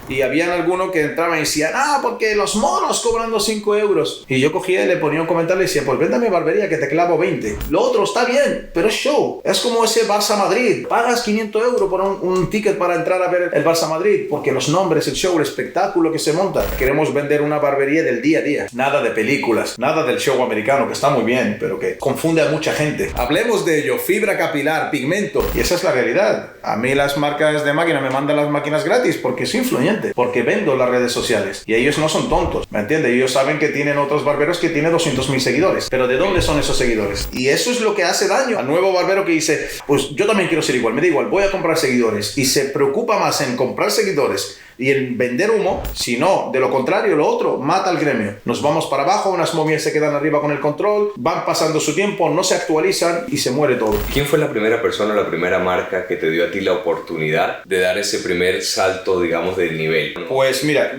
Y habían algunos que entraban y decían, porque los monos cobrando 5 euros. Y yo cogía y le ponía un comentario y decía, pues vende a mi barbería que te clavo 20. Lo otro está bien, pero es show. Es como ese Barça Madrid. Pagas 500 euros por un ticket para entrar a ver el Barça Madrid, porque los nombres, el show, el espectáculo que se monta. Queremos vender una barbería del día a día. Nada de películas, nada del show americano, que está muy bien, pero que confunde a mucha gente. Hablemos de ello, fibra capilar, pigmento. Y esa es la realidad. A mí las marcas de máquina me mandan las máquinas gratis porque soy influyente, porque vendo las redes sociales. Y ellos no son tontos, ¿me entiendes? Ellos saben que tienen otros barberos que tienen 200.000 seguidores. Pero ¿de dónde son esos seguidores? Y eso es lo que hace daño al nuevo barbero que dice, pues yo también quiero ser igual, me da igual, voy a comprar seguidores. Y se preocupa más en comprar seguidores y en vender humo, sino de lo contrario, lo otro mata al gremio. Nos vamos para abajo, unas momias se quedan arriba con el control, van pasando su tiempo, no se actualizan y se muere todo. ¿Quién fue la primera persona, la primera marca que te dio a ti la oportunidad de dar ese primer salto, digamos, del nivel? Pues mira,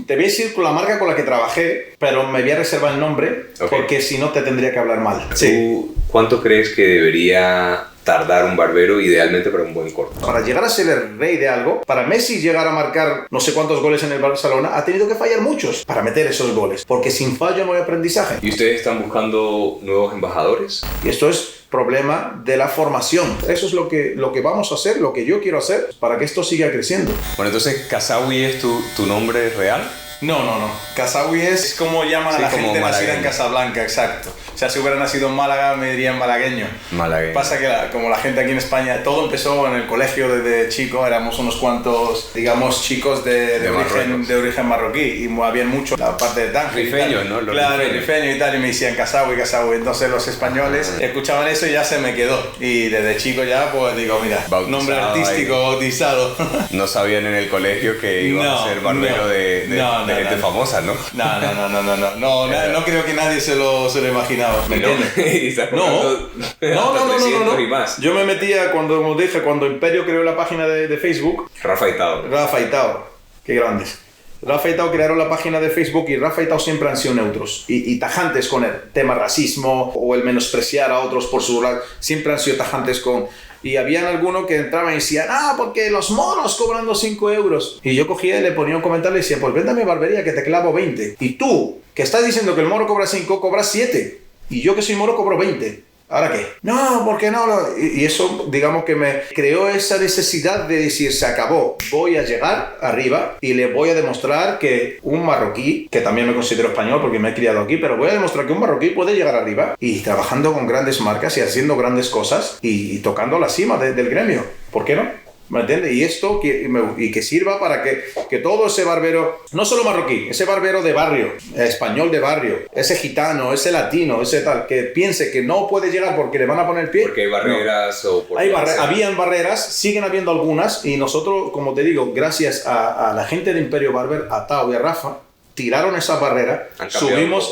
te voy a decir con la marca con la que trabajé, pero me voy a reservar el nombre, porque si no te tendría que hablar mal. ¿Tú cuánto crees que debería tardar un barbero idealmente para un buen corte? Para llegar a ser el rey de algo, para Messi llegar a marcar no sé cuántos goles en el Barcelona, ha tenido que fallar muchos para meter esos goles, porque sin fallo no hay aprendizaje. ¿Y ustedes están buscando nuevos embajadores? Y esto es problema de la formación. Eso es lo que vamos a hacer, lo que yo quiero hacer para que esto siga creciendo. Bueno, entonces, ¿Kasawi es tu nombre real? No. Kasawi es como llaman a la gente nacida en Casablanca, exacto. O sea, si hubiera nacido en Málaga, me dirían malagueño. Pasa que como la gente aquí en España, todo empezó en el colegio desde chico, éramos unos cuantos, digamos, chicos de origen marroquí, y había mucho la parte de Tánger. Rifeño, ¿no? Claro, rifeño y tal, y me decían Kasawi. Entonces los españoles escuchaban eso y ya se me quedó. Y desde chico ya, pues digo, mira, bautizado, nombre artístico, bautizado. No sabían en el colegio que ibas a ser barbero de gente famosa, ¿no? No creo que nadie se lo imaginaba. ¿Me entiendes? No. Y más. Yo me metía como dije, cuando Imperio creó la página de Facebook. Rafa y Tao. Qué grandes. Rafa y Tao crearon la página de Facebook, y Rafa y Tao siempre han sido neutros y tajantes con el tema racismo o el menospreciar a otros por su lado. Siempre han sido tajantes con... Y habían algunos que entraban y decían, porque los monos cobrando 5 euros. Y yo cogía y le ponía un comentario y decía, pues vende a mi barbería que te clavo 20. Y tú, que estás diciendo que el moro cobra 5, cobras 7. Y yo que soy moro cobro 20. ¿Ahora qué? No, ¿por qué no? Y eso, digamos que me creó esa necesidad de decir, se acabó, voy a llegar arriba y le voy a demostrar que un marroquí, que también me considero español porque me he criado aquí, pero voy a demostrar que un marroquí puede llegar arriba y trabajando con grandes marcas y haciendo grandes cosas y tocando la cima del gremio. ¿Por qué no? ¿Me entiendes? Y esto que sirva para que todo ese barbero, no solo marroquí, ese barbero de barrio, español de barrio, ese gitano, ese latino, ese tal, que piense que no puede llegar porque le van a poner el pie. Porque hay barreras o por habían barreras, siguen habiendo algunas, y nosotros, como te digo, gracias a la gente de Imperio Barber, a Tao y a Rafa, tiraron esa barrera, subimos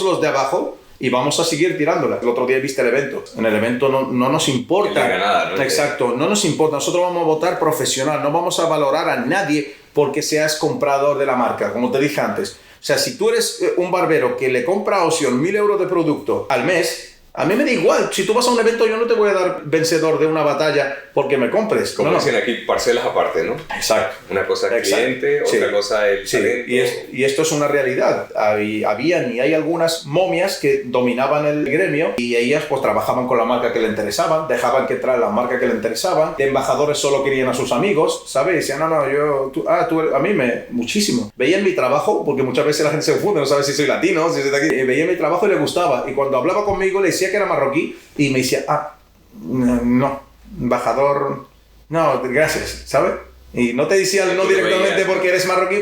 los de abajo. Y vamos a seguir tirándola. El otro día viste el evento. En el evento no nos importa. Nada, ¿no? Exacto, no nos importa. Nosotros vamos a votar profesional. No vamos a valorar a nadie porque seas comprador de la marca, como te dije antes. O sea, si tú eres un barbero que le compra a Ocean 1.000 euros de producto al mes, a mí me da igual. Si tú vas a un evento, yo no te voy a dar vencedor de una batalla porque me compres. Como dicen aquí, parcelas aparte, ¿no? Exacto. Una cosa el cliente, otra cosa el talento. Y esto es una realidad. Habían y hay algunas momias que dominaban el gremio, y ellas pues trabajaban con la marca que le interesaban, dejaban que entrara la marca que le interesaban. De embajadores solo querían a sus amigos, ¿sabes? Y decían, a mí muchísimo. Veían mi trabajo, porque muchas veces la gente se confunde, no sabe si soy latino, si soy de aquí. Veían mi trabajo y le gustaba. Y cuando hablaba conmigo le decía que era marroquí y me decía, no, embajador, no, gracias, ¿sabes? Y no te decía no directamente porque eres marroquí,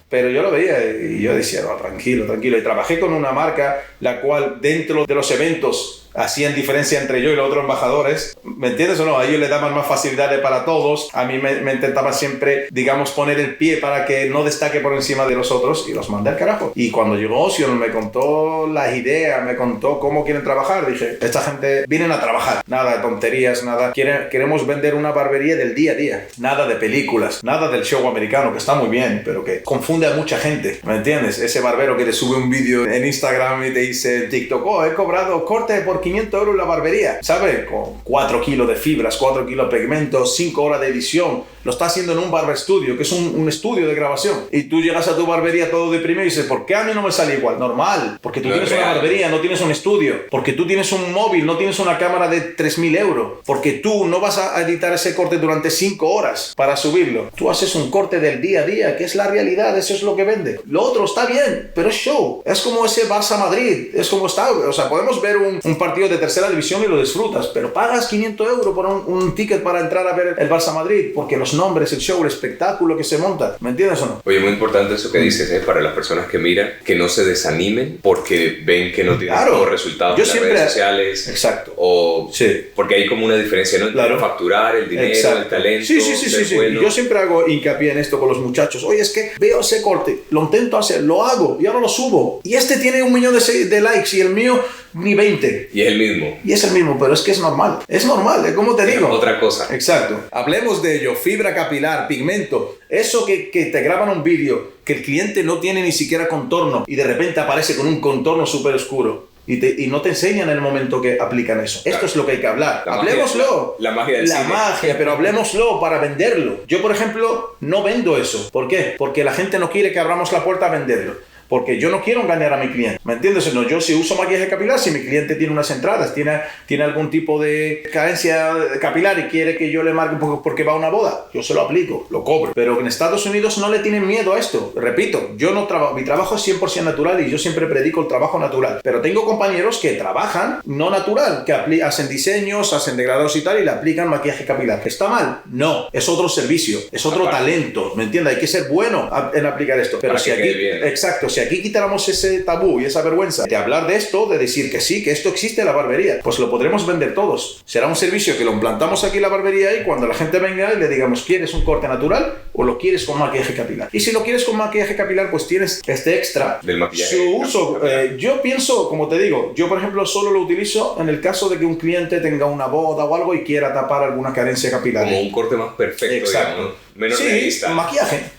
pero yo lo veía y yo decía, no, tranquilo. Y trabajé con una marca la cual dentro de los eventos hacían diferencia entre yo y los otros embajadores, ¿me entiendes o no? A ellos le daban más facilidades para todos, a mí me intentaba siempre, digamos, poner el pie para que no destaque por encima de los otros, y los mandé al carajo. Y cuando llegó Ocean me contó las ideas, me contó cómo quieren trabajar, dije, esta gente vienen a trabajar, nada de tonterías, nada, queremos vender una barbería del día a día, nada de películas, nada del show americano, que está muy bien, pero que confunde a mucha gente, ¿me entiendes? Ese barbero que te sube un vídeo en Instagram y te dice en TikTok, he cobrado corte por 500 euros en la barbería, ¿sabes? Con 4 kilos de fibras, 4 kilos de pigmentos, 5 horas de edición. Lo está haciendo en un barber studio, que es un estudio de grabación. Y tú llegas a tu barbería todo deprimido y dices, ¿por qué a mí no me sale igual? Normal, porque tú tienes una barbería, no tienes un estudio. Porque tú tienes un móvil, no tienes una cámara de 3.000 euros. Porque tú no vas a editar ese corte durante 5 horas para subirlo. Tú haces un corte del día a día, que es la realidad, eso es lo que vende. Lo otro está bien, pero es show. Es como ese Barça-Madrid, es como está. O sea, podemos ver un partido de tercera división y lo disfrutas, pero pagas 500 euros por un ticket para entrar a ver el Barça-Madrid, porque los nombres, el show, el espectáculo que se monta, ¿me entiendes o no? Oye, muy importante eso que dices, para las personas que miran, que no se desanimen porque ven que no tienen los resultados en las redes sociales. Exacto. O porque hay como una diferencia, ¿no? Entre facturar, el dinero, el talento. Sí. Bueno. Yo siempre hago hincapié en esto con los muchachos. Oye, es que veo ese corte, lo intento hacer, lo hago y ahora lo subo. Y este tiene 1 millón de likes y el mío ni 20. Y es el mismo. Y es el mismo, pero es que es normal. Es normal, ¿cómo te digo? Otra cosa. Exacto. Hablemos de ello. Fibra capilar, pigmento. Eso que te graban un vídeo que el cliente no tiene ni siquiera contorno y de repente aparece con un contorno súper oscuro. Y no te enseñan en el momento que aplican eso. Claro. Esto es lo que hay que hablar. Hablemoslo. La magia del cine. La magia, pero hablemoslo para venderlo. Yo, por ejemplo, no vendo eso. ¿Por qué? Porque la gente no quiere que abramos la puerta a venderlo. Porque yo no quiero engañar a mi cliente, ¿me entiendes? No, yo si uso maquillaje capilar, si mi cliente tiene unas entradas, tiene algún tipo de carencia capilar y quiere que yo le marque porque va a una boda, yo se lo aplico, lo cobro. Pero en Estados Unidos no le tienen miedo a esto. Repito, yo no trabajo, mi trabajo es 100% natural y yo siempre predico el trabajo natural. Pero tengo compañeros que trabajan no natural, que hacen diseños, hacen degradados y tal y le aplican maquillaje capilar. ¿Está mal? No, es otro servicio, es otro talento, ¿me entiendes? Hay que ser bueno en aplicar esto. Pero si aquí, exacto, si aquí quitáramos ese tabú y esa vergüenza de hablar de esto, de decir que sí, que esto existe en la barbería, pues lo podremos vender todos. Será un servicio que lo implantamos aquí en la barbería y cuando la gente venga y le digamos, ¿quieres un corte natural o lo quieres con maquillaje capilar? Y si lo quieres con maquillaje capilar, pues tienes este extra. Del maquillaje. Su uso, yo pienso, como te digo, yo por ejemplo solo lo utilizo en el caso de que un cliente tenga una boda o algo y quiera tapar alguna carencia capilar. Como un corte más perfecto, exacto. Digamos, menos realista. Maquillaje.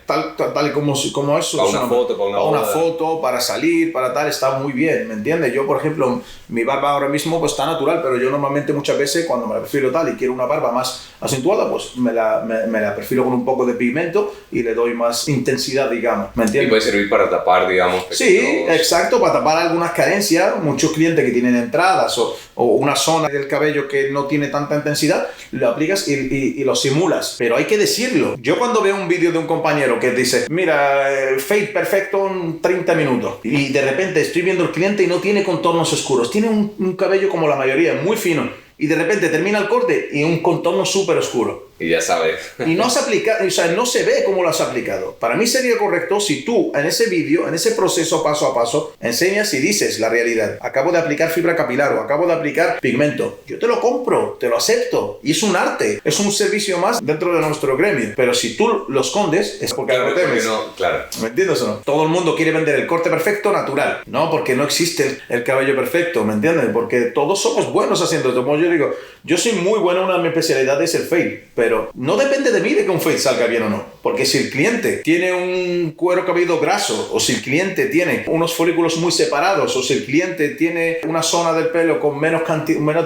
Tal como eso. Para una foto, para una foto, para salir, para tal, está muy bien, ¿me entiendes? Yo, por ejemplo, mi barba ahora mismo pues está natural, pero yo normalmente muchas veces cuando me la perfilo tal y quiero una barba más acentuada, pues me la perfilo con un poco de pigmento y le doy más intensidad, digamos, ¿me entiendes? Y puede servir para tapar, digamos, pequeños... Sí, exacto, para tapar algunas carencias. Muchos clientes que tienen entradas o una zona del cabello que no tiene tanta intensidad, lo aplicas y lo simulas, pero hay que decirlo. Yo cuando veo un vídeo de un compañero que dice, mira, fade perfecto en 30 minutos y de repente estoy viendo el cliente y no tiene contornos oscuros, tiene un cabello como la mayoría, muy fino, y de repente termina el corte y un contorno súper oscuro. Y ya sabes. Y no has aplicado, o sea, no se ve cómo lo has aplicado. Para mí sería correcto si tú en ese vídeo, en ese proceso paso a paso, enseñas y dices la realidad. Acabo de aplicar fibra capilar o acabo de aplicar pigmento. Yo te lo compro, te lo acepto. Y es un arte, es un servicio más dentro de nuestro gremio. Pero si tú lo escondes, es porque claro, lo temes. No, claro. ¿Me entiendes o no? Todo el mundo quiere vender el corte perfecto natural. No, porque no existe el cabello perfecto, ¿me entiendes? Porque todos somos buenos haciendo esto. Como yo digo, yo soy muy bueno, una de mis especialidades es el fade, pero no depende de mí de que un fade salga bien o no. Porque si el cliente tiene un cuero cabelludo graso, o si el cliente tiene unos folículos muy separados, o si el cliente tiene una zona del pelo con menos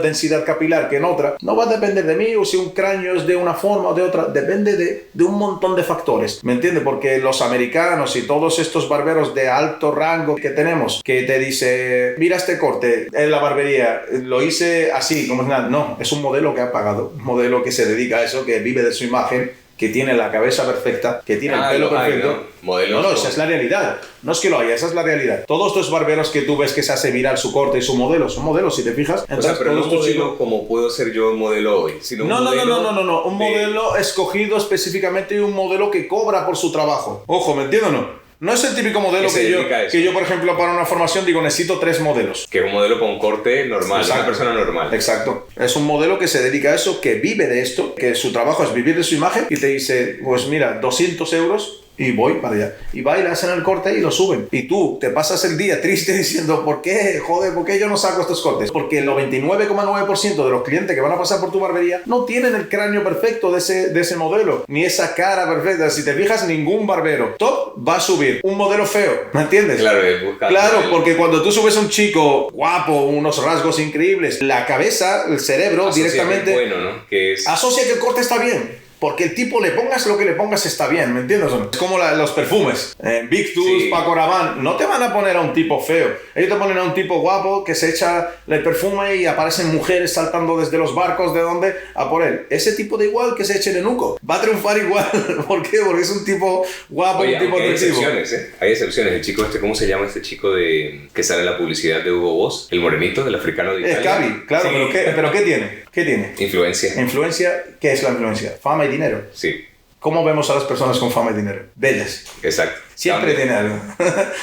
densidad capilar que en otra, no va a depender de mí, o si un cráneo es de una forma o de otra, depende de un montón de factores, ¿me entiendes? Porque los americanos y todos estos barberos de alto rango que tenemos, que te dice, mira este corte en la barbería, lo hice así, como nada, no, es un modelo que ha pagado, un modelo que se dedica a eso, que vive de su imagen, que tiene la cabeza perfecta, que tiene el pelo perfecto. No, esa es la realidad. No es que lo haya, esa es la realidad. Todos estos barberos que tú ves que se hace viral su corte y su modelo, son modelos, si te fijas. O sea, pero no un modelo como puedo ser yo un modelo hoy, sino no. Un modelo escogido específicamente y un modelo que cobra por su trabajo. Ojo, ¿me entiendes o no? No es el típico modelo que yo, por ejemplo, para una formación digo, necesito 3 modelos. Que es un modelo con corte normal, exacto, una persona normal. Exacto. Es un modelo que se dedica a eso, que vive de esto, que su trabajo es vivir de su imagen y te dice, pues mira, 200 euros Y voy para allá. Y va y le hacen el corte y lo suben. Y tú te pasas el día triste diciendo, ¿por qué? Joder, ¿por qué yo no saco estos cortes? Porque el 99,9% de los clientes que van a pasar por tu barbería no tienen el cráneo perfecto de ese modelo, ni esa cara perfecta. Si te fijas, ningún barbero top va a subir un modelo feo, ¿me entiendes? Claro, porque cuando tú subes a un chico guapo, unos rasgos increíbles, la cabeza, el cerebro asocia directamente que es bueno, ¿no? Asocia que el corte está bien. Porque el tipo, le pongas lo que le pongas, está bien, ¿me entiendes? Es como los perfumes. Victus, Paco Rabanne, no te van a poner a un tipo feo. Ellos te ponen a un tipo guapo que se echa el perfume y aparecen mujeres saltando desde los barcos, ¿de dónde? A por él. Ese tipo de igual que se eche el enuco. Va a triunfar igual. ¿Por qué? Porque es un tipo guapo, oye, un tipo atractivo. Hay excepciones, ¿eh? Hay excepciones. El chico ¿cómo se llama este chico que sale en la publicidad de Hugo Boss? El morenito, el africano de Italia. Es Cavi, claro. Sí. ¿Pero qué tiene? ¿Qué tiene? Influencia. ¿Influencia? ¿Qué es la influencia? Fama y dinero. Sí. ¿Cómo vemos a las personas con fama y dinero? Bellas. Exacto. Siempre tiene algo.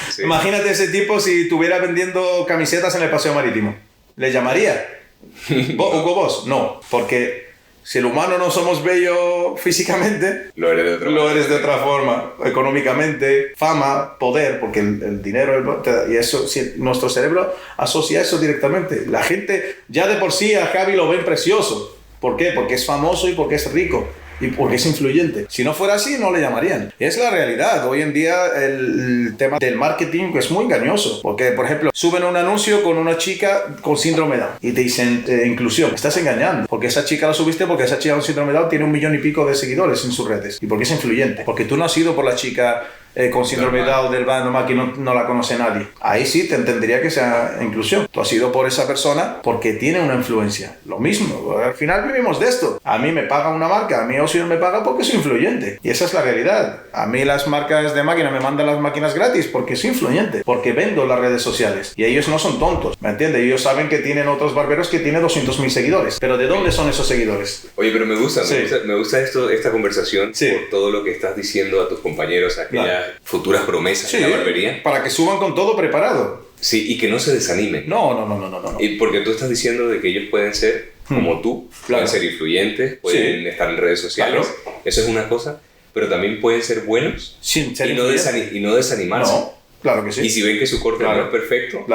Sí. Imagínate ese tipo si estuviera vendiendo camisetas en el paseo marítimo. ¿Le llamaría? ¿Hugo Boss? No, porque si el humano no somos bello físicamente, lo eres de otra forma. Económicamente, fama, poder, porque el dinero, y eso, si nuestro cerebro asocia eso directamente. La gente ya de por sí a Javi lo ven precioso. ¿Por qué? Porque es famoso y porque es rico. Y porque es influyente. Si no fuera así, no le llamarían. Es la realidad. Hoy en día el tema del marketing es muy engañoso. Porque, por ejemplo, suben un anuncio con una chica con síndrome Down y te dicen inclusión. Estás engañando. Porque esa chica la subiste porque esa chica con síndrome Down tiene 1 millón y pico de seguidores en sus redes. Y porque es influyente. Porque tú no has ido por la chica con síndrome Down del bando que no la conoce nadie. Ahí sí te entendería que sea inclusión. Tú has ido por esa persona porque tiene una influencia. Lo mismo, al final vivimos de esto. A mí me paga una marca, a mí Osion me paga porque soy influyente. Y esa es la realidad. A mí las marcas de máquina me mandan las máquinas gratis porque soy influyente. Porque vendo las redes sociales. Y ellos no son tontos, ¿me entiendes? Ellos saben que tienen otros barberos que tienen 200.000 seguidores. Pero ¿de dónde son esos seguidores? Oye, pero me gusta esta conversación por todo lo que estás diciendo a tus compañeros, a aquellas futuras promesas de la barbería. Para que suban con todo preparado. Sí, y que no se desanimen. No. Y porque tú estás diciendo de que ellos pueden ser como tú, pueden ser influyentes, pueden estar en redes sociales. Claro. Eso es una cosa, pero también pueden ser buenos y no desanimarse. No, claro que sí. Y si ven que su corte no es perfecto,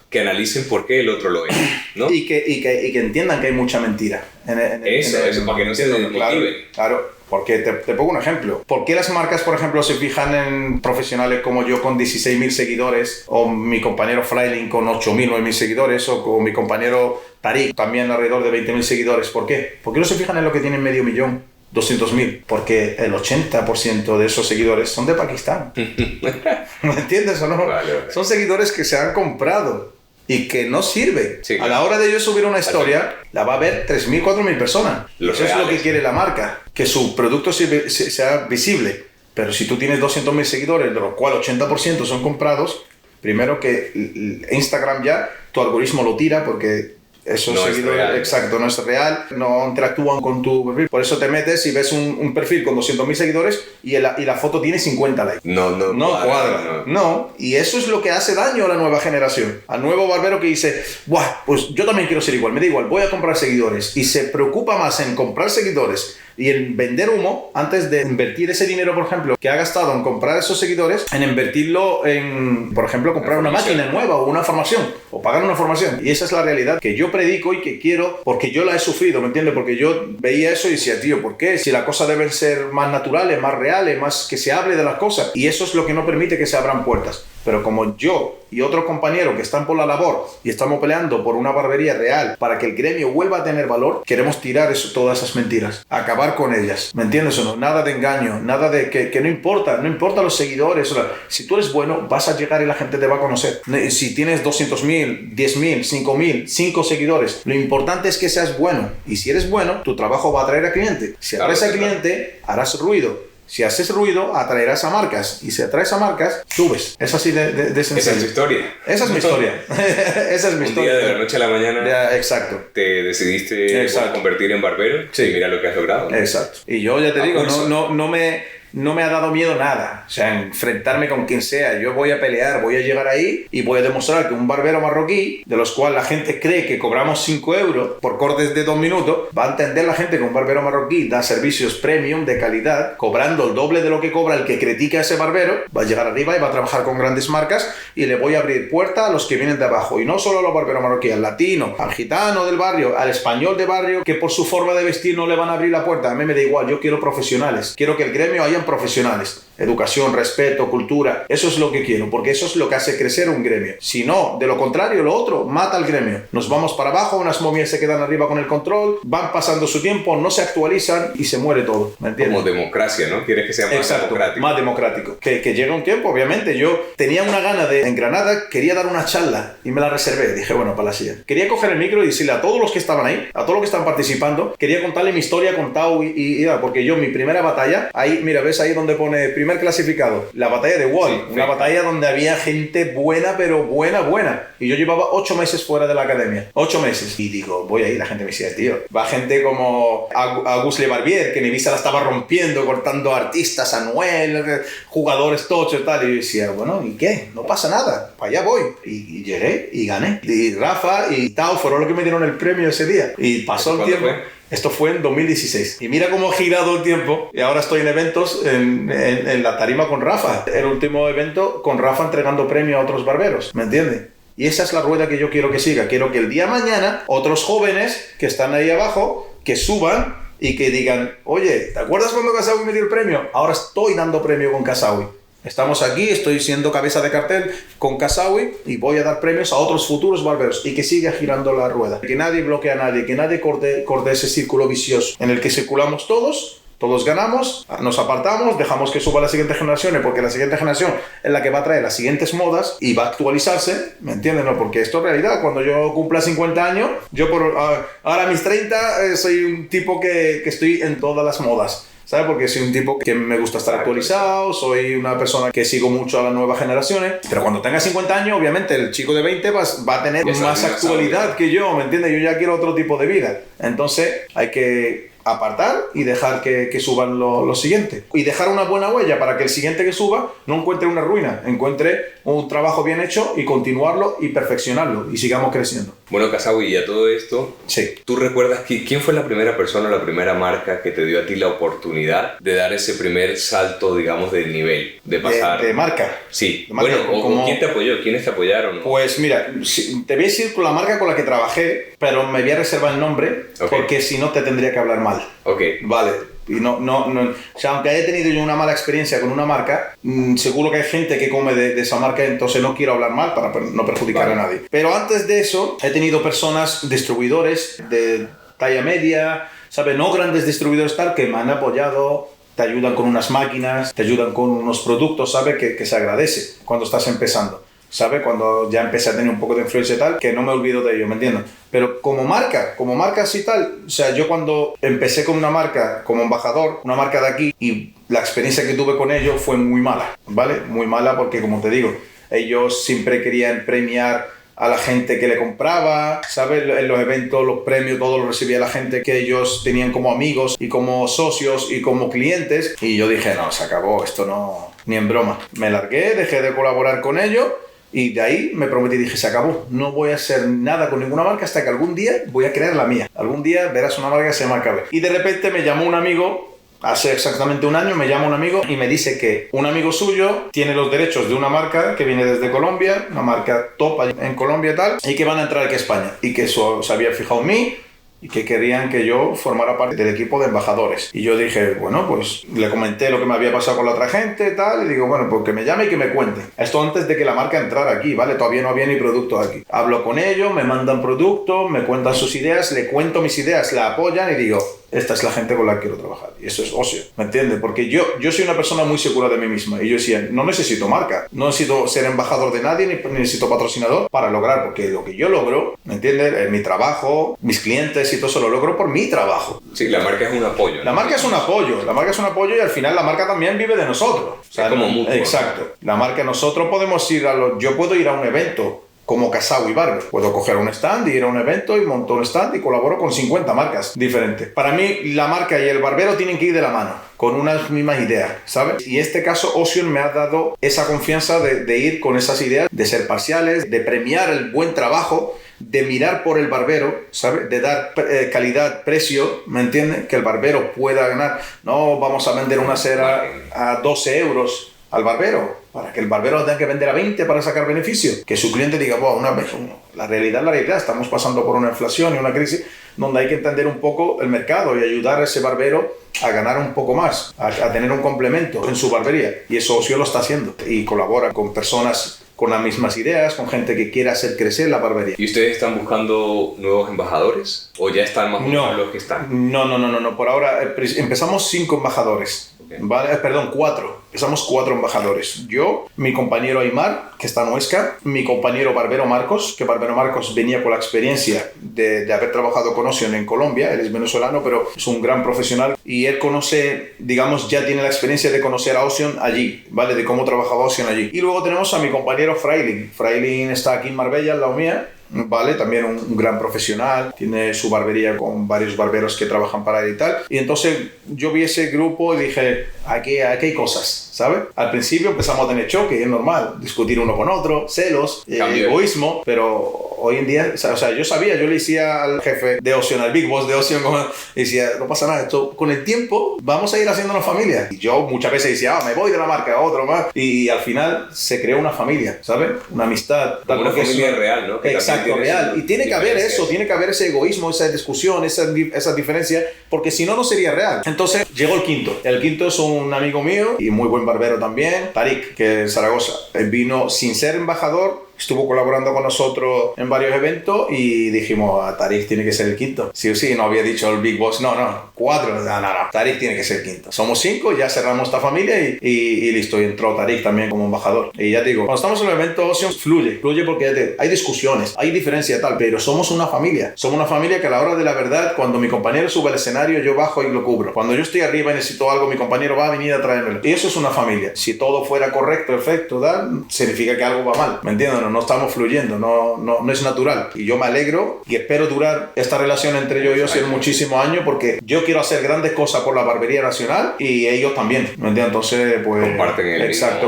que analicen por qué el otro lo es, ¿no? Y que entiendan que hay mucha mentira. Eso, para que no se desmotiven. Claro. Porque te pongo un ejemplo. ¿Por qué las marcas, por ejemplo, se fijan en profesionales como yo con 16.000 seguidores, o mi compañero Freiling con 8.000, 9.000 seguidores, o con mi compañero Tariq también alrededor de 20.000 seguidores? ¿Por qué? ¿Por qué no se fijan en lo que tienen 500.000, 200.000? Porque el 80% de esos seguidores son de Pakistán. ¿Me entiendes o no? Vale. Son seguidores que se han comprado y que no sirve. Sí, claro. A la hora de yo subir una historia, la va a ver 3.000, 4.000 personas. Eso es lo que quiere la marca, que su producto sea visible. Pero si tú tienes 200.000 seguidores, de los cuales 80% son comprados, primero que Instagram ya, tu algoritmo lo tira porque esos seguidores, exacto, no es real, no interactúan con tu perfil. Por eso te metes y ves un perfil con 200.000 seguidores y la foto tiene 50 likes. No cuadra. No, y eso es lo que hace daño a la nueva generación. Al nuevo barbero que dice, ¡buah! Pues yo también quiero ser igual, me da igual, voy a comprar seguidores. Y se preocupa más en comprar seguidores y en vender humo antes de invertir ese dinero, por ejemplo, que ha gastado en comprar esos seguidores, en invertirlo en, por ejemplo, comprar una máquina nueva o una formación, o pagar una formación. Y esa es la realidad que yo predico y que quiero, porque yo la he sufrido, ¿me entiendes? Porque yo veía eso y decía, tío, ¿por qué? Si las cosas deben ser más naturales, más reales, más que se hable de las cosas. Y eso es lo que no permite que se abran puertas. Pero como yo y otros compañeros que están por la labor y estamos peleando por una barbería real para que el gremio vuelva a tener valor, queremos tirar todas esas mentiras, acabar con ellas, ¿me entiendes o no? Nada de engaño, nada de que no importa los seguidores. O sea, si tú eres bueno, vas a llegar y la gente te va a conocer. Si tienes 200.000, 10.000, 5.000, 5 seguidores, lo importante es que seas bueno. Y si eres bueno, tu trabajo va a atraer a cliente. Si atraes a cliente, harás ruido. Si haces ruido, atraerás a marcas. Y si atraes a marcas, subes. Es así de sencillo. Esa es tu historia. Esa es mi historia. Esa es mi historia. Un día de la noche a la mañana. Exacto. Te decidiste convertir en barbero. Sí. Y mira lo que has logrado. Exacto. Y yo ya te digo, no no me ha dado miedo nada. O sea, enfrentarme con quien sea. Yo voy a pelear, voy a llegar ahí y voy a demostrar que un barbero marroquí, de los cuales la gente cree que cobramos 5 euros por cortes de 2 minutos, va a entender la gente que un barbero marroquí da servicios premium de calidad, cobrando el doble de lo que cobra el que critica a ese barbero, va a llegar arriba y va a trabajar con grandes marcas y le voy a abrir puerta a los que vienen de abajo. Y no solo a los barberos marroquíes, al latino, al gitano del barrio, al español de barrio, que por su forma de vestir no le van a abrir la puerta. A mí me da igual, yo quiero profesionales. Quiero que el gremio hayan profesionales. Educación, respeto, cultura. Eso es lo que quiero, porque eso es lo que hace crecer un gremio. Si no, de lo contrario, lo otro mata al gremio. Nos vamos para abajo, unas momias se quedan arriba con el control, van pasando su tiempo, no se actualizan y se muere todo. ¿Me entiendes? Como democracia, ¿no? ¿Quieres que sea más democrático? Más democrático. Que llega un tiempo, obviamente. Yo tenía una gana de, en Granada, quería dar una charla y me la reservé. Dije, bueno, para la siguiente. Quería coger el micro y decirle a todos los que estaban ahí, a todos los que estaban participando, quería contarle mi historia con Tao porque yo, mi primera batalla, ahí, mira, ves ahí donde pone primer clasificado, la batalla de Wall, una batalla donde había gente buena, pero buena. Y yo llevaba 8 meses fuera de la academia. 8 meses. Y digo, voy ahí, la gente me decía, tío, va gente como Auguste Le Barbier, que mi visa la estaba rompiendo, cortando artistas, Anuel, jugadores tochos y tal. Y yo decía, bueno, ¿y qué? No pasa nada, para allá voy. Y llegué y gané. Y Rafa y Tao fueron los que me dieron el premio ese día. Y pasó el tiempo. Esto fue en 2016. Y mira cómo ha girado el tiempo. Y ahora estoy en eventos en la tarima con Rafa. El último evento con Rafa entregando premio a otros barberos. ¿Me entiendes? Y esa es la rueda que yo quiero que siga. Quiero que el día de mañana otros jóvenes que están ahí abajo, que suban y que digan, oye, ¿te acuerdas cuando Kasawi me dio el premio? Ahora estoy dando premio con Kasawi. Estamos aquí, estoy siendo cabeza de cartel con Kasawi y voy a dar premios a otros futuros barberos y que siga girando la rueda. Que nadie bloquee a nadie, que nadie corte ese círculo vicioso en el que circulamos todos ganamos, nos apartamos, dejamos que suba la siguiente generación, porque la siguiente generación es la que va a traer las siguientes modas y va a actualizarse, ¿me entiendes? ¿No? Porque esto es realidad. Cuando yo cumpla 50 años, yo ahora a mis 30 soy un tipo que estoy en todas las modas. ¿Sabes? Porque soy un tipo que me gusta estar actualizado, soy una persona que sigo mucho a las nuevas generaciones, pero cuando tenga 50 años, obviamente el chico de 20 va a tener más actualidad que yo, ¿me entiendes? Yo ya quiero otro tipo de vida. Entonces hay que apartar y dejar que suban los siguientes. Y dejar una buena huella para que el siguiente que suba no encuentre una ruina, encuentre un trabajo bien hecho y continuarlo y perfeccionarlo y sigamos creciendo. Bueno, Kasawi, y a todo esto, sí. ¿Tú recuerdas quién fue la primera persona, la primera marca que te dio a ti la oportunidad de dar ese primer salto, digamos, de nivel, de pasar? ¿De marca? Sí. De marca, bueno, ¿quién te apoyó? ¿Quiénes te apoyaron? Pues mira, te voy a decir con la marca con la que trabajé, pero me voy a reservar el nombre, porque si no te tendría que hablar mal. Ok. Vale. Y no, o sea, aunque haya tenido yo una mala experiencia con una marca, seguro que hay gente que come de esa marca, entonces no quiero hablar mal para no perjudicar a nadie. Pero antes de eso, he tenido personas, distribuidores de talla media, ¿sabes? No grandes distribuidores tal, que me han apoyado, te ayudan con unas máquinas, te ayudan con unos productos, ¿sabes? Que se agradece cuando estás empezando. ¿Sabes? Cuando ya empecé a tener un poco de influencia y tal, que no me olvido de ello, ¿me entiendes? Pero como marca así tal, o sea, yo cuando empecé con una marca como embajador, una marca de aquí, y la experiencia que tuve con ellos fue muy mala, ¿vale? Muy mala porque, como te digo, ellos siempre querían premiar a la gente que le compraba, ¿sabes? En los eventos, los premios, todo lo recibía la gente que ellos tenían como amigos y como socios y como clientes, y yo dije, no, se acabó, esto no, ni en broma. Me largué, dejé de colaborar con ellos. Y de ahí me prometí, dije, se acabó, no voy a hacer nada con ninguna marca hasta que algún día voy a crear la mía. Algún día verás una marca que se llama KB. Y de repente me llamó un amigo, hace exactamente un año me llama un amigo y me dice que un amigo suyo tiene los derechos de una marca que viene desde Colombia, una marca top en Colombia y tal, y que van a entrar aquí a España. Y que eso se había fijado en mí, y que querían que yo formara parte del equipo de embajadores. Y yo dije, bueno, pues le comenté lo que me había pasado con la otra gente y tal, y digo, bueno, pues que me llame y que me cuente. Esto antes de que la marca entrara aquí, ¿vale? Todavía no había ni productos aquí. Hablo con ellos, me mandan productos, me cuentan sus ideas, le cuento mis ideas, la apoyan y digo, esta es la gente con la que quiero trabajar. Y eso es ocio, ¿me entiendes? Porque yo soy una persona muy segura de mí misma. Y yo decía, no necesito marca, no necesito ser embajador de nadie, ni necesito patrocinador para lograr, porque lo que yo logro, ¿me entiendes? Mi trabajo, mis clientes y todo eso lo logro por mi trabajo. Sí, la marca es un apoyo, ¿no? La marca es un apoyo y al final la marca también vive de nosotros. O sea, es como mutuo. Exacto. La marca, nosotros podemos ir yo puedo ir a un evento como Kasawi Barber. Puedo coger un stand y ir a un evento y monto un stand y colaboro con 50 marcas diferentes. Para mí, la marca y el barbero tienen que ir de la mano, con unas mismas ideas, ¿sabes? Y en este caso, Ocean me ha dado esa confianza de ir con esas ideas, de ser parciales, de premiar el buen trabajo, de mirar por el barbero, ¿sabes? De dar calidad, precio, ¿me entiendes? Que el barbero pueda ganar. No vamos a vender una cera a 12 euros al barbero, para que el barbero lo tenga que vender a 20 para sacar beneficio. Que su cliente diga, wow, la realidad, estamos pasando por una inflación y una crisis donde hay que entender un poco el mercado y ayudar a ese barbero a ganar un poco más, a tener un complemento en su barbería. Y eso Ocio lo está haciendo y colabora con personas con las mismas ideas, con gente que quiera hacer crecer la barbería. ¿Y ustedes están buscando nuevos embajadores? ¿O ya están más o menos los que están? No. Por ahora empezamos 5 embajadores. Okay. ¿Vale? Perdón, 4. Empezamos 4 embajadores. Yo, mi compañero Aymar, que está en Huesca, mi compañero Barbero Marcos, que Barbero Marcos venía con la experiencia de haber trabajado con Ocean en Colombia. Él es venezolano, pero es un gran profesional. Y él conoce, digamos, ya tiene la experiencia de conocer a Ocean allí, ¿vale? De cómo trabajaba Ocean allí. Y luego tenemos a mi compañero Frailin. Frailin está aquí en Marbella, al lado mía. Vale, también un gran profesional, tiene su barbería con varios barberos que trabajan para él y tal. Y entonces yo vi ese grupo y dije, aquí hay cosas, ¿sabes? Al principio empezamos a tener choque, es normal, discutir uno con otro, celos, egoísmo, pero hoy en día, o sea, yo le decía al jefe de Ocean, al Big Boss de Ocean, decía, no pasa nada, esto con el tiempo vamos a ir haciendo una familia. Y yo muchas veces decía, me voy de la marca a otro más. Y al final se creó una familia, ¿sabes? Una amistad. Una familia real, ¿no? Que exacto, real. Y tiene que haber eso, tiene que haber ese egoísmo, esa discusión, esa diferencia, porque si no, no sería real. Entonces llegó el quinto. El quinto es un amigo mío y muy buen barbero también, Tarik, que es Zaragoza. Él vino sin ser embajador, estuvo colaborando con nosotros en varios eventos y dijimos, Tarik tiene que ser el quinto. Sí o sí, no había dicho el Big Boss, no, 4, no, Tarik tiene que ser el quinto. Somos 5, ya cerramos esta familia y listo, y entró Tarik también como embajador. Y ya te digo, cuando estamos en el evento Ocean, fluye porque hay discusiones, hay diferencia y tal, pero somos una familia. Somos una familia que a la hora de la verdad, cuando mi compañero sube al escenario, yo bajo y lo cubro. Cuando yo estoy arriba y necesito algo, mi compañero va a venir a traérmelo. Y eso es una familia. Si todo fuera correcto, perfecto, significa que algo va mal, ¿me entiendes? No estamos fluyendo, no es natural. Y yo me alegro y espero durar esta relación entre yo y Ocean muchísimos años porque yo quiero hacer grandes cosas por la barbería nacional y ellos también, ¿me entiendes? Entonces, pues...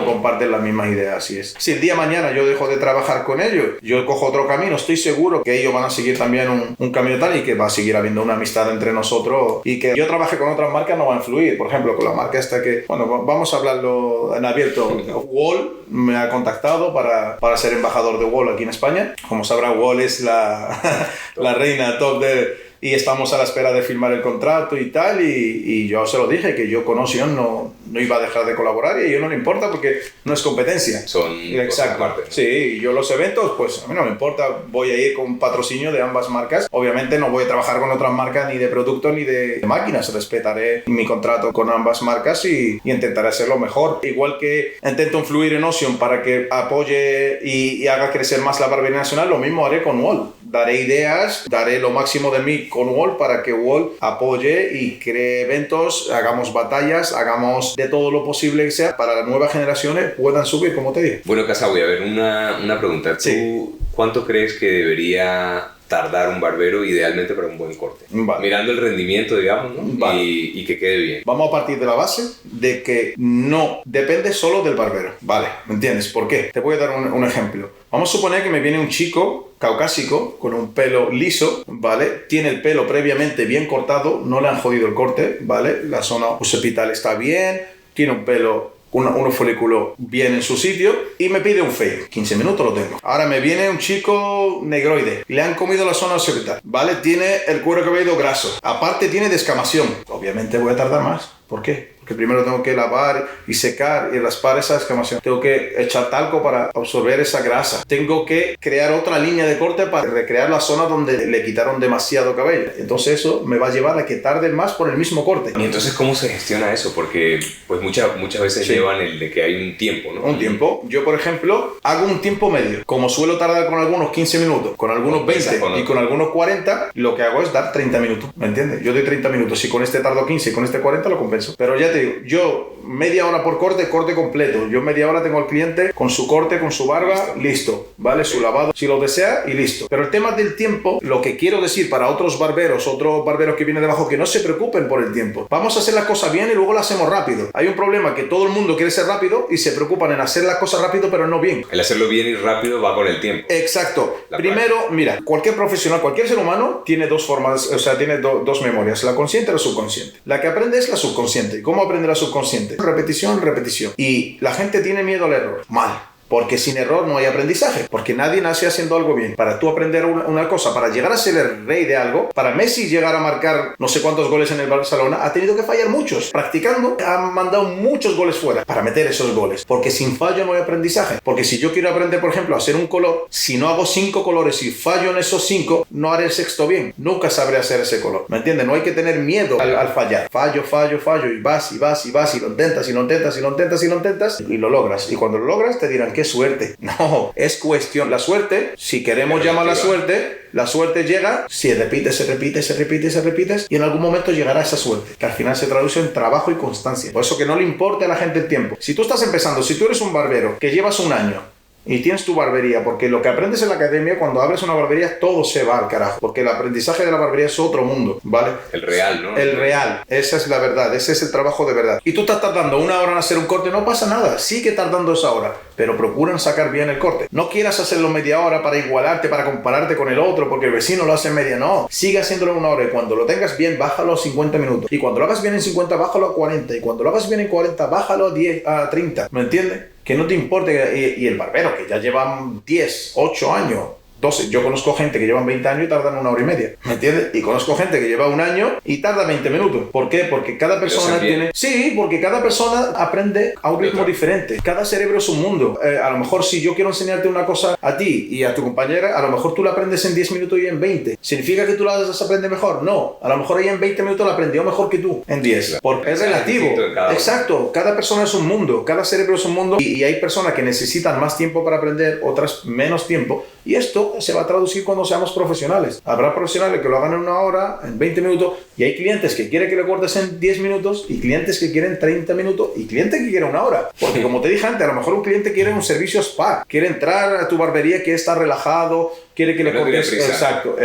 comparten las mismas ideas, así es. Si el día de mañana yo dejo de trabajar con ellos, yo cojo otro camino, estoy seguro que ellos van a seguir también un camino tal y que va a seguir habiendo una amistad entre nosotros y que yo trabaje con otras marcas no va a influir. Por ejemplo, con la marca esta que, bueno, vamos a hablarlo en abierto. Wall me ha contactado para ser embajador de Wall aquí en España. Como sabrá, Wall es la reina top y estamos a la espera de firmar el contrato y tal, y yo se lo dije que yo con Ocean no iba a dejar de colaborar y a ellos no le importa porque no es competencia. Son exacto. Parte, ¿no? Sí, yo los eventos, pues a mí no me importa, voy a ir con patrocinio de ambas marcas. Obviamente no voy a trabajar con otras marcas ni de productos ni de máquinas, respetaré mi contrato con ambas marcas y intentaré hacerlo mejor. Igual que intento influir en Ocean para que apoye y haga crecer más la barbería nacional, lo mismo haré con Wall. Daré ideas, daré lo máximo de mí con Wall para que Wall apoye y cree eventos, hagamos batallas, hagamos de todo lo posible que sea para las nuevas generaciones puedan subir, como te digo. Bueno, Kasawi, a ver, una pregunta. ¿Tú sí. ¿Cuánto crees que debería tardar un barbero idealmente para un buen corte? Vale. Mirando el rendimiento, digamos, ¿no? Vale. Y que quede bien. Vamos a partir de la base de que no depende solo del barbero. Vale, ¿me entiendes? ¿Por qué? Te voy a dar un ejemplo. Vamos a suponer que me viene un chico caucásico con un pelo liso, ¿vale? Tiene el pelo previamente bien cortado, no le han jodido el corte, ¿vale? La zona occipital está bien, tiene un pelo... unos folículos bien en su sitio y me pide un fade. 15 minutos lo tengo. Ahora me viene un chico negroide. Le han comido la zona occipital, ¿vale? Tiene el cuero cabelludo graso. Aparte tiene descamación. Obviamente voy a tardar más. ¿Por qué? Porque primero tengo que lavar y secar y raspar esa descamación. Tengo que echar talco para absorber esa grasa. Tengo que crear otra línea de corte para recrear la zona donde le quitaron demasiado cabello. Entonces eso me va a llevar a que tarde más por el mismo corte. ¿Y entonces cómo se gestiona eso? Porque pues muchas veces sí. Llevan el de que hay un tiempo, ¿no? Un tiempo. Yo, por ejemplo, hago un tiempo medio. Como suelo tardar con algunos 15 minutos, con algunos 20 y con algunos 40, lo que hago es dar 30 minutos. ¿Me entiendes? Yo doy 30 minutos. Si con este tardo 15 y con este 40 lo compenso. Pero ya te digo, yo media hora por corte, corte completo. Yo media hora tengo al cliente con su corte, con su barba, listo, ¿vale? Su lavado, si lo desea, y listo. Pero el tema del tiempo, lo que quiero decir para otros barberos que vienen debajo, que no se preocupen por el tiempo. Vamos a hacer la cosa bien y luego la hacemos rápido. Hay un problema que todo el mundo quiere ser rápido y se preocupan en hacer las cosas rápido, pero no bien. El hacerlo bien y rápido va con el tiempo. Exacto. Primero, mira, cualquier profesional, cualquier ser humano tiene dos formas, o sea, tiene dos memorias, la consciente y la subconsciente. La que aprende es la subconsciente. ¿Y cómo aprende la subconsciente? Repetición, repetición. Y la gente tiene miedo al error. Mal. Porque sin error no hay aprendizaje, porque nadie nace haciendo algo bien. Para tú aprender una cosa, para llegar a ser el rey de algo, para Messi llegar a marcar no sé cuántos goles en el Barcelona, ha tenido que fallar muchos. Practicando, ha mandado muchos goles fuera para meter esos goles. Porque sin fallo no hay aprendizaje. Porque si yo quiero aprender, por ejemplo, a hacer un color, si no hago 5 colores y fallo en esos 5, no haré el sexto bien. Nunca sabré hacer ese color. ¿Me entiendes? No hay que tener miedo al fallar. Fallo, y vas, y lo intentas, y lo logras. Y cuando lo logras, te dirán, ¿qué suerte? No, es cuestión. La suerte, si queremos llamar la suerte llega si repites y en algún momento llegará esa suerte, que al final se traduce en trabajo y constancia. Por eso que no le importe a la gente el tiempo. Si tú estás empezando, si tú eres un barbero que llevas un año y tienes tu barbería, porque lo que aprendes en la academia, cuando abres una barbería, todo se va al carajo, porque el aprendizaje de la barbería es otro mundo, ¿vale? El real, ¿no? El real, esa es la verdad, ese es el trabajo de verdad. Y tú estás tardando 1 hora en hacer un corte, no pasa nada, sigue tardando esa hora, pero procuran sacar bien el corte. No quieras hacerlo media hora para igualarte, para compararte con el otro, porque el vecino lo hace en media, no. Sigue haciéndolo en 1 hora, y cuando lo tengas bien, bájalo a 50 minutos. Y cuando lo hagas bien en 50, bájalo a 40. Y cuando lo hagas bien en 40, bájalo a 30. ¿Me entiendes? Que no te importe. Y el barbero, que ya llevan 10, 8 años, 12. Yo conozco gente que llevan 20 años y tardan 1 hora y media. ¿Me entiendes? Y conozco gente que lleva 1 año y tarda 20 minutos. ¿Por qué? Porque cada persona tiene... Sí, porque cada persona aprende a un ritmo diferente. Cada cerebro es un mundo. A lo mejor si yo quiero enseñarte una cosa a ti y a tu compañera, a lo mejor tú la aprendes en 10 minutos y en 20. ¿Significa que tú la aprendes mejor? No. A lo mejor ella en 20 minutos la aprendió mejor que tú en 10. Porque es relativo. Exacto. Cada persona es un mundo. Cada cerebro es un mundo. Y hay personas que necesitan más tiempo para aprender, otras menos tiempo. Y esto se va a traducir cuando seamos profesionales. Habrá profesionales que lo hagan en 1 hora, en 20 minutos, y hay clientes que quieren que le cortes en 10 minutos, y clientes que quieren 30 minutos, y clientes que quieren 1 hora. Porque como te dije antes, a lo mejor un cliente quiere un servicio spa, quiere entrar a tu barbería, quiere estar relajado, quiere que le cortes. Exacto.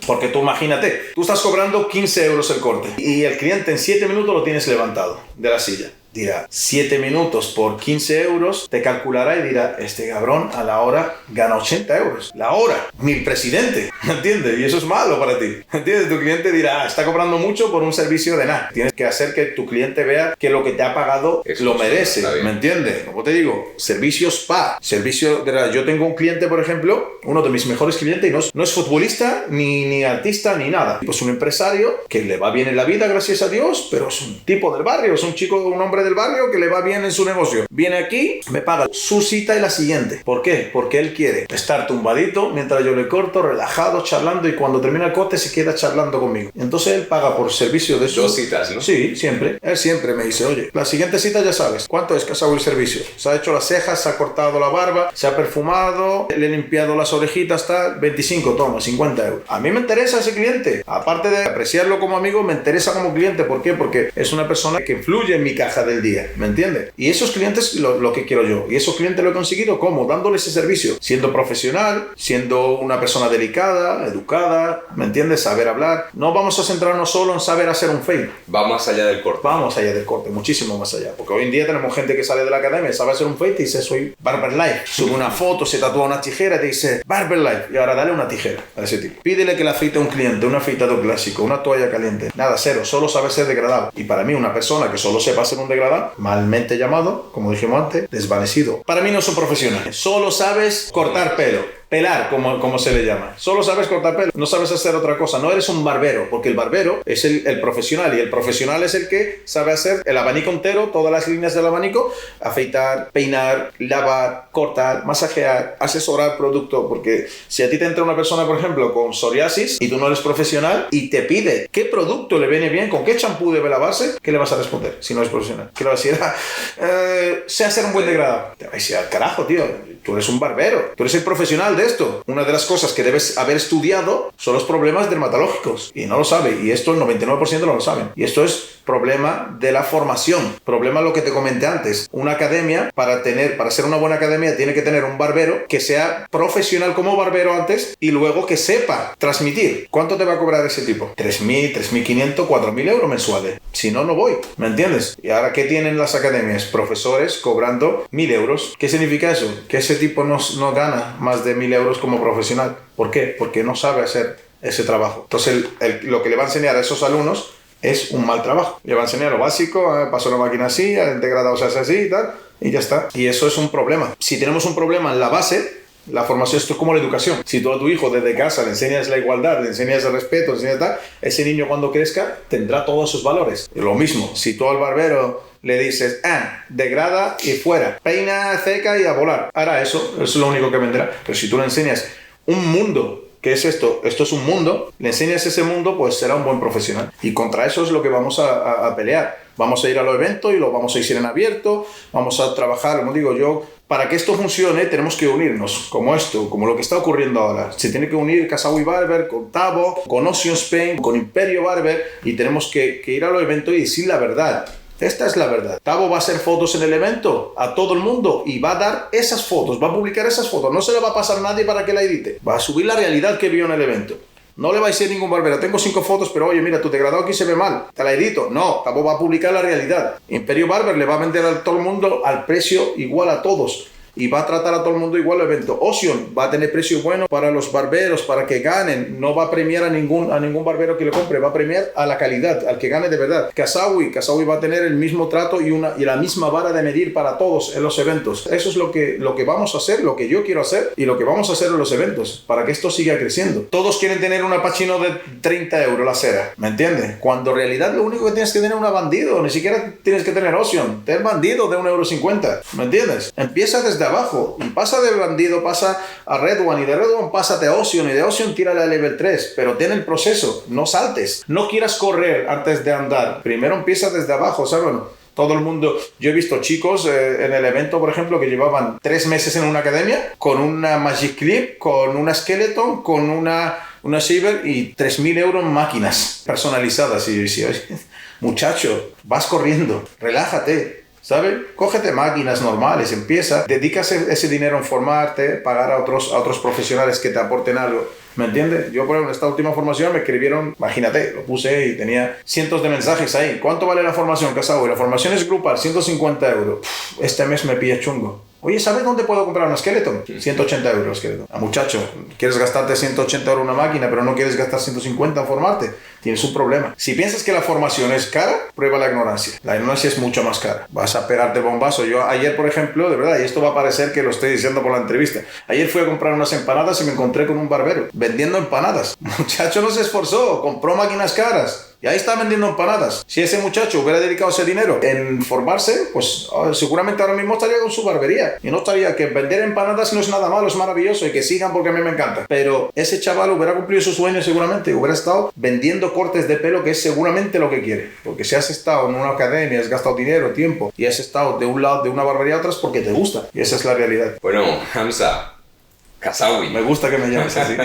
Porque tú imagínate, tú estás cobrando 15 euros el corte, y el cliente en 7 minutos lo tienes levantado de la silla. Dirá, 7 minutos por 15 euros, te calculará y dirá, este cabrón a la hora gana 80 euros. La hora, ni el presidente, ¿me entiendes? Y eso es malo para ti, ¿me entiendes? Tu cliente dirá, está cobrando mucho por un servicio de nada. Tienes que hacer que tu cliente vea que lo que te ha pagado eso lo merece, ¿me entiendes? Como te digo, servicio spa, servicio de la... Yo tengo un cliente, por ejemplo, uno de mis mejores clientes, y no es futbolista, ni artista, ni nada. Pues un empresario que le va bien en la vida, gracias a Dios, pero es un tipo del barrio, es un hombre del barrio que le va bien en su negocio. Viene aquí, me paga su cita y la siguiente. ¿Por qué? Porque él quiere estar tumbadito mientras yo le corto, relajado, charlando, y cuando termina el corte se queda charlando conmigo. Entonces él paga por servicio de su... 2 citas, ¿no? Sí, siempre. Él siempre me dice, oye, la siguiente cita ya sabes, ¿cuánto es que has dado el servicio? Se ha hecho las cejas, se ha cortado la barba, se ha perfumado, le he limpiado las orejitas, tal, 25, toma, 50 euros. A mí me interesa ese cliente. Aparte de apreciarlo como amigo, me interesa como cliente. ¿Por qué? Porque es una persona que influye en mi caja del día, ¿me entiendes? Y esos clientes lo que quiero yo, y esos clientes lo he conseguido ¿cómo? Dándole ese servicio, siendo profesional, siendo una persona delicada, educada, ¿me entiendes? Saber hablar. No vamos a centrarnos solo en saber hacer un fade. Va más allá del corte. Vamos allá del corte, muchísimo más allá, porque hoy en día tenemos gente que sale de la academia, sabe hacer un fade y dice soy Barber Life, sube una foto, se tatúa una tijera y te dice Barber Life, y ahora dale una tijera a ese tipo. Pídele que le afeite a un cliente, un afeitado clásico, una toalla caliente, nada, cero, solo sabe ser degradado. Y para mí una persona que solo sepa hacer un degradado, malmente llamado, como dijimos antes, desvanecido. Para mí no son profesionales. Solo sabes cortar pelo. Pelar, como se le llama. Solo sabes cortar pelo, no sabes hacer otra cosa. No eres un barbero, porque el barbero es el profesional, y el profesional es el que sabe hacer el abanico entero, todas las líneas del abanico, afeitar, peinar, lavar, cortar, masajear, asesorar producto. Porque si a ti te entra una persona, por ejemplo, con psoriasis y tú no eres profesional y te pide qué producto le viene bien, con qué champú debe lavarse, ¿qué le vas a responder si no es profesional? ¿Qué le vas a decir? Sé hacer un buen degradado. Te vas a decir al carajo, tío. Tú eres un barbero, tú eres el profesional de esto. Una de las cosas que debes haber estudiado son los problemas dermatológicos. Y no lo sabe. Y esto el 99% no lo saben. Y esto es problema de la formación. Problema lo que te comenté antes. Una academia, para ser una buena academia, tiene que tener un barbero que sea profesional como barbero antes y luego que sepa transmitir. ¿Cuánto te va a cobrar ese tipo? 3.000, 3.500, 4.000 euros mensuales. Si no, no voy. ¿Me entiendes? Y ahora, ¿qué tienen las academias? Profesores cobrando 1.000 euros. ¿Qué significa eso? Que ese tipo no gana más de 1.000 euros como profesional. ¿Por qué? Porque no sabe hacer ese trabajo. Entonces, lo que le va a enseñar a esos alumnos es un mal trabajo. Le va a enseñar lo básico, pasó la máquina así, el degradado se hace así y tal, y ya está. Y eso es un problema. Si tenemos un problema en la base, la formación, esto es como la educación. Si tú a tu hijo desde casa le enseñas la igualdad, le enseñas el respeto, le enseñas tal, ese niño cuando crezca tendrá todos esos valores. Y lo mismo, si tú al barbero le dices, degrada y fuera, peina, seca y a volar, hará eso es lo único que vendrá. Pero si tú le enseñas un mundo, ¿qué es esto? Esto es un mundo, le enseñas ese mundo, pues será un buen profesional. Y contra eso es lo que vamos a pelear. Vamos a ir a los eventos y lo vamos a ir en abierto, vamos a trabajar, como digo yo, para que esto funcione tenemos que unirnos, como esto, como lo que está ocurriendo ahora. Se tiene que unir Kasawi Barber con Tavo, con Ocean Spain, con Imperio Barber, y tenemos que ir a los eventos y decir la verdad. Esta es la verdad. Tavo va a hacer fotos en el evento a todo el mundo y va a dar esas fotos, va a publicar esas fotos. No se le va a pasar a nadie para que la edite. Va a subir la realidad que vio en el evento. No le va a decir ningún barbero, tengo 5 fotos, pero oye, mira, tu degradado aquí se ve mal, te la edito. No, Tavo va a publicar la realidad. Imperio Barber le va a vender a todo el mundo al precio igual a todos. Y va a tratar a todo el mundo igual el evento. Ocean va a tener precio bueno para los barberos, para que ganen. No va a premiar a ningún barbero que le compre, va a premiar a la calidad, al que gane de verdad. Kasawi va a tener el mismo trato y la misma vara de medir para todos en los eventos. Eso es lo que vamos a hacer, lo que yo quiero hacer y lo que vamos a hacer en los eventos, para que esto siga creciendo. Todos quieren tener una Pacino de 30 euros la cera, ¿me entiendes? Cuando en realidad lo único que tienes que tener es una bandido, ni siquiera tienes que tener Ocean, ten bandido de 1,50 €, ¿me entiendes? Empieza desde abajo y pasa de bandido, pasa a Red One y de Red One pásate a Ocean y de Ocean tírale a Level 3, pero ten el proceso, no saltes, no quieras correr antes de andar, primero empieza desde abajo, ¿sabes? Todo el mundo, yo he visto chicos en el evento, por ejemplo, que llevaban 3 meses en una academia con una Magic Clip, con una Skeleton, con una Shaver y 3.000 € en máquinas personalizadas. Y yo decía, oye, muchacho, vas corriendo, relájate. ¿Sabes? Cógete máquinas normales, empieza, dedica ese dinero en formarte, pagar a otros profesionales que te aporten algo. ¿Me entiendes? Yo, por ejemplo, en esta última formación me escribieron, imagínate, lo puse y tenía cientos de mensajes ahí. ¿Cuánto vale la formación, Kasawi? La formación es grupal, 150 €. Este mes me pilla chungo. Oye, ¿sabes dónde puedo comprar un Skeleton? 180 € Skeleton. Muchacho, quieres gastarte 180 € en una máquina, pero no quieres gastar 150 en formarte. Tienes un problema. Si piensas que la formación es cara, prueba la ignorancia. La ignorancia es mucho más cara. Vas a pegarte el bombazo. Yo ayer, por ejemplo, de verdad, y esto va a parecer que lo estoy diciendo por la entrevista, ayer fui a comprar unas empanadas y me encontré con un barbero vendiendo empanadas. Muchacho no se esforzó, compró máquinas caras. Y ahí está vendiendo empanadas. Si ese muchacho hubiera dedicado ese dinero en formarse, pues seguramente ahora mismo estaría con su barbería. Y no estaría, que vender empanadas no es nada malo, es maravilloso y que sigan porque a mí me encanta. Pero ese chaval hubiera cumplido su sueño seguramente, hubiera estado vendiendo cortes de pelo, que es seguramente lo que quiere. Porque si has estado en una academia, has gastado dinero, tiempo y has estado de un lado de una barbería a otra es porque te gusta. Y esa es la realidad. Bueno, Hamza, Kasawi. Me gusta que me llames así.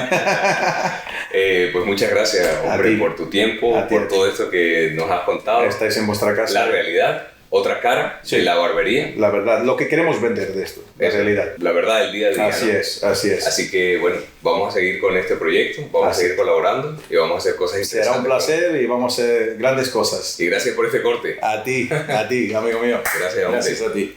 Pues muchas gracias, hombre, por tu tiempo, por todo esto que nos has contado. Estáis en vuestra casa. La realidad, otra cara de la barbería. La verdad, lo que queremos vender de esto, la realidad. La verdad del día a día. Así es. Así que, bueno, vamos a seguir con este proyecto, vamos a seguir colaborando y vamos a hacer cosas interesantes. Será un placer y vamos a hacer grandes cosas. Y gracias por este corte. A ti, amigo mío. Gracias, hombre. Gracias a ti.